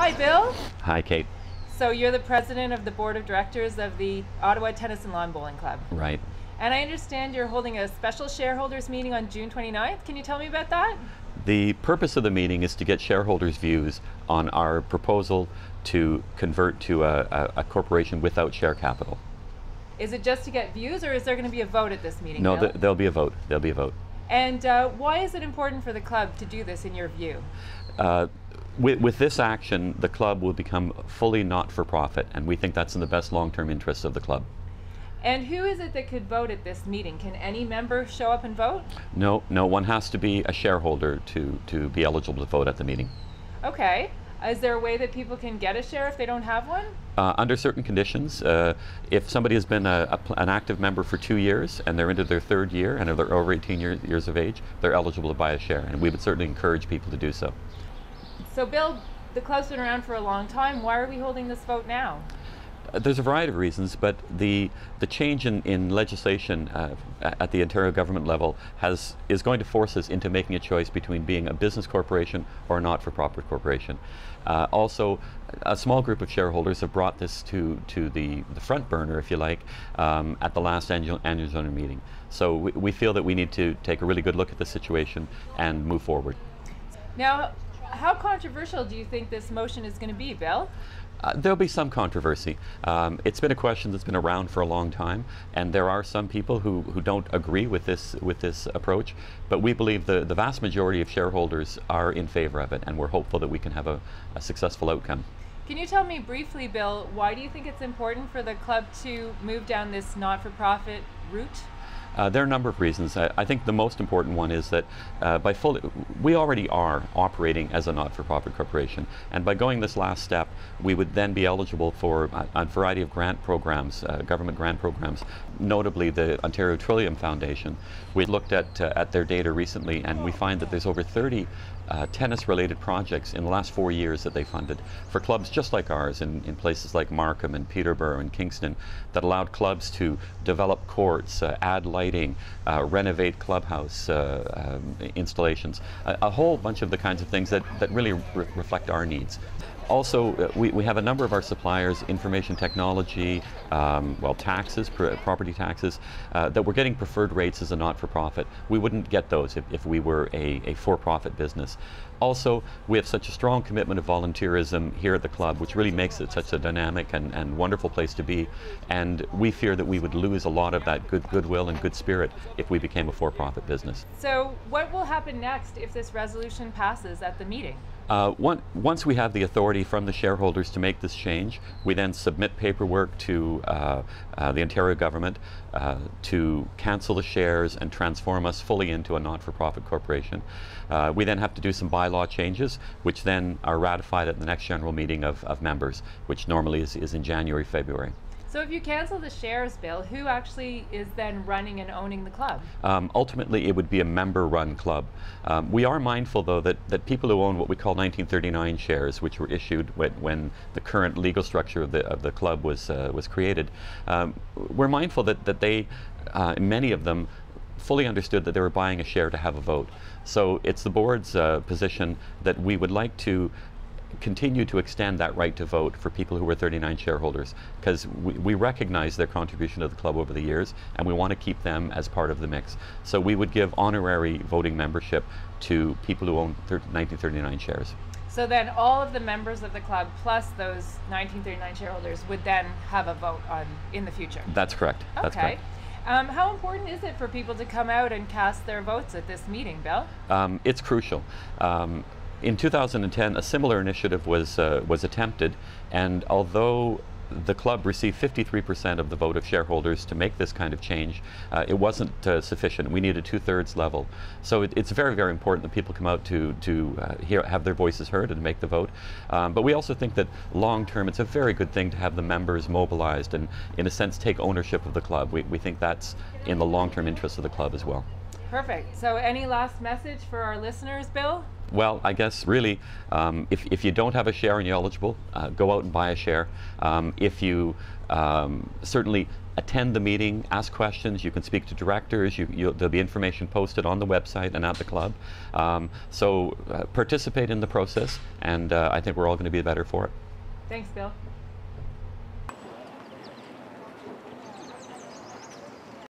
Hi, Bill. Hi, Kate. So you're the president of the board of directors of the Ottawa Tennis and Lawn Bowling Club. Right. And I understand you're holding a special shareholders meeting on June 29th. Can you tell me about that? The purpose of the meeting is to get shareholders' views on our proposal to convert to a corporation without share capital. Is it just to get views, or is there going to be a vote at this meeting? No, Bill? there'll be a vote. There'll be a vote. And why is it important for the club to do this, in your view? With this action, the club will become fully not-for-profit, and we think that's in the best long-term interests of the club. And who is it that could vote at this meeting? Can any member show up and vote? No, one has to be a shareholder to be eligible to vote at the meeting. Okay. Is there a way that people can get a share if they don't have one? Under certain conditions. If somebody has been an active member for 2 years and they're into their third year and they're over 18 years of age, they're eligible to buy a share, and we would certainly encourage people to do so. So Bill, the club's been around for a long time. Why are we holding this vote now? There's a variety of reasons, but the change in legislation at the Ontario government level is going to force us into making a choice between being a business corporation or a not-for-profit corporation. Also, a small group of shareholders have brought this to the front burner, if you like, at the last annual zoning meeting. So we feel that we need to take a really good look at the situation and move forward. Now, how controversial do you think this motion is going to be, Bill? There'll be some controversy. It's been a question that's been around for a long time, and there are some people who don't agree with this approach, but we believe the vast majority of shareholders are in favor of it, and we're hopeful that we can have a successful outcome. Can you tell me briefly, Bill, why do you think it's important for the club to move down this not-for-profit route? There are a number of reasons. I think the most important one is that we already are operating as a not-for-profit corporation, and by going this last step, we would then be eligible for a variety of grant programs, government grant programs, notably the Ontario Trillium Foundation. We looked at their data recently, and we find that there's over 30 tennis-related projects in the last 4 years that they funded for clubs just like ours in places like Markham and Peterborough and Kingston, that allowed clubs to develop courts, add lighting, renovate clubhouse installations, a whole bunch of the kinds of things that really reflect our needs. Also, we have a number of our suppliers, information technology, taxes, property taxes, that we're getting preferred rates as a not-for-profit. We wouldn't get those if we were a for-profit business. Also, we have such a strong commitment of volunteerism here at the club, which really makes it such a dynamic and wonderful place to be, and we fear that we would lose a lot of that goodwill and good spirit if we became a for-profit business. So what will happen next if this resolution passes at the meeting? Once we have the authority from the shareholders to make this change, we then submit paperwork to the Ontario government to cancel the shares and transform us fully into a not-for-profit corporation. We then have to do some bylaw changes, which then are ratified at the next general meeting of members, which normally is in January, February. So if you cancel the shares, Bill, who actually is then running and owning the club? Ultimately, it would be a member-run club. We are mindful, though, that people who own what we call 1939 shares, which were issued when the current legal structure of the club was created, we're mindful that they, many of them, fully understood that they were buying a share to have a vote. So it's the board's position that we would like to continue to extend that right to vote for people who were 39 shareholders, because we recognize their contribution to the club over the years, and we want to keep them as part of the mix. So we would give honorary voting membership to people who own 1939 shares. So then all of the members of the club, plus those 1939 shareholders, would then have a vote in the future? That's correct. Okay. That's correct. How important is it for people to come out and cast their votes at this meeting, Bill? It's crucial. In 2010, a similar initiative was attempted, and although the club received 53% of the vote of shareholders to make this kind of change, it wasn't sufficient. We needed 2/3 level. So it's very, very important that people come out to have their voices heard and make the vote. But we also think that long term, it's a very good thing to have the members mobilized and, in a sense, take ownership of the club. We think that's in the long-term interest of the club as well. Perfect. So any last message for our listeners, Bill? Well, I guess really, if you don't have a share and you're eligible, go out and buy a share. If you certainly attend the meeting, ask questions. You can speak to directors. There'll be information posted on the website and at the club. So participate in the process, and I think we're all going to be better for it. Thanks, Bill.